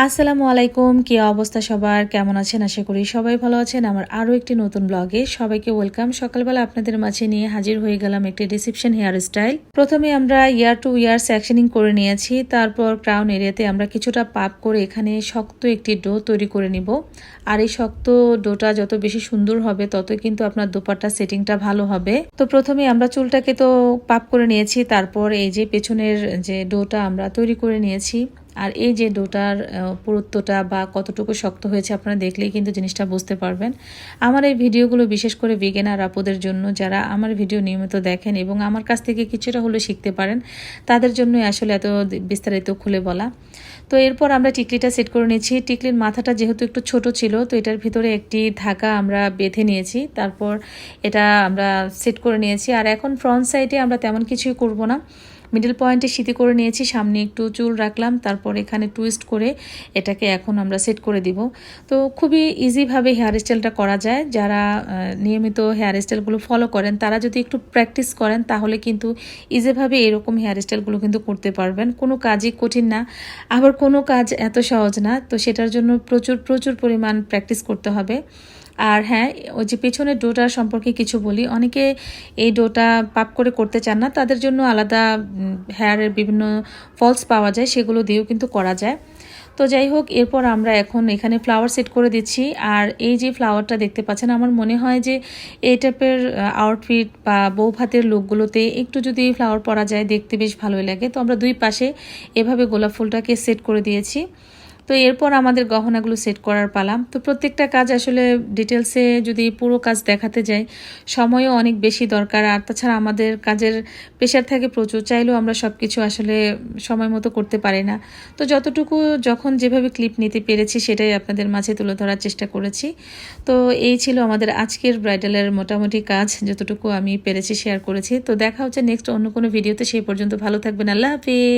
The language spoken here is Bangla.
আসসালামু আলাইকুম, কি অবস্থা সবার? কেমন আছেন? আশা করি সবাই ভালো আছেন। আমার আরও একটি নতুন ব্লগে সবাইকে ওয়েলকাম। সকালবেলা আপনাদের মাঝে নিয়ে হাজির হয়ে গেলাম একটি রিসেপশন হেয়ার স্টাইল। প্রথমে আমরা ইয়ার টু ইয়ার সেকশনিং করে নিয়েছি, তারপর ক্রাউন এরিয়াতে আমরা কিছুটা পাপ করে এখানে শক্ত একটি ডো তৈরি করে নিব। আর এই শক্ত ডোটা যত বেশি সুন্দর হবে ততই কিন্তু আপনার দোপাট্টা সেটিংটা ভালো হবে। তো প্রথমে আমরা চুলটাকে তো পাপ করে নিয়েছি, তারপর এই যে পেছনের যে ডোটা আমরা তৈরি করে নিয়েছি। আর এই যে ডোটার পুরুত্বটা বা কতটুকু শক্ত হয়েছে আপনারা দেখলেই কিন্তু জিনিসটা বুঝতে পারবেন। আমার এই ভিডিওগুলো বিশেষ করে বিগিনার আপুদের জন্য, যারা আমার ভিডিও নিয়মিত দেখেন এবং আমার কাছ থেকে কিছুটা হলেও শিখতে পারেন, তাদের জন্যই আসলে এত বিস্তারিত খুলে বলা। তো এরপর আমরা টিকলিটা সেট করে নিয়েছি। টিকলির মাথাটা যেহেতু একটু ছোট ছিল, তো এটার ভিতরে একটি ধাগা আমরা বেঁধে নিয়েছি, তারপর এটা আমরা সেট করে নিয়েছি। আর এখন ফ্রন্ট সাইডে আমরা তেমন কিছুই করব না, মিডল পয়েন্টে সিঁথি করে নিয়েছি, সামনে একটু চুল রাখলাম, তারপর এখানে টুইস্ট করে এটাকে এখন আমরা সেট করে দিব। তো খুবই ইজিভাবে হেয়ার স্টাইলটা করা যায়। যারা নিয়মিত হেয়ার স্টাইলগুলো ফলো করেন, তারা যদি একটু প্র্যাকটিস করেন তাহলে কিন্তু ইজিভাবে এরকম হেয়ার স্টাইলগুলো কিন্তু করতে পারবেন। কোনো কাজই কঠিন না, আবার কোনো কাজ এত সহজ না। তো সেটার জন্য প্রচুর প্রচুর পরিমাণ প্র্যাকটিস করতে হবে। আর হ্যাঁ, ওই যে পেছনের ডোটা সম্পর্কে কিছু বলি। অনেকে এই ডোটা পাপ করে করতে চান না, তাদের জন্য আলাদা হেয়ারের বিভিন্ন ফলস পাওয়া যায়, সেগুলো দিয়েও কিন্তু করা যায়। তো যাই হোক, এরপর আমরা এখন এখানে ফ্লাওয়ার সেট করে দিচ্ছি। আর এই যে ফ্লাওয়ারটা দেখতে পাচ্ছেন, আমার মনে হয় যে এই টাইপের আউটফিট বা বউ ভাতের লুকগুলোতে একটু যদি ফ্লাওয়ার পরা যায় দেখতে বেশ ভালোই লাগে। তো আমরা দুই পাশে এভাবে গোলাপ ফুলটাকে সেট করে দিয়েছি। তো এরপর আমাদের গহনাগুলো সেট করার পালা। তো প্রত্যেকটা কাজ আসলে ডিটেলসে যদি পুরো কাজ দেখাতে যাই, সময়ও অনেক বেশি দরকার। আর তাছাড়া আমাদের কাজের প্রেশার থাকে প্রচুর, চাইলেও আমরা সব কিছু আসলে সময় মতো করতে পারি না। তো যতটুকু যখন যেভাবে ক্লিপ নিতে পেরেছি সেটাই আপনাদের মাঝে তুলে ধরার চেষ্টা করেছি। তো এই ছিল আমাদের আজকের ব্রাইডালের মোটামুটি কাজ, যতটুকু আমি পেরেছি শেয়ার করেছি। তো দেখা হচ্ছে নেক্সট অন্য কোনো ভিডিওতে। সেই পর্যন্ত ভালো থাকবেন। আল্লাহ হাফিজ।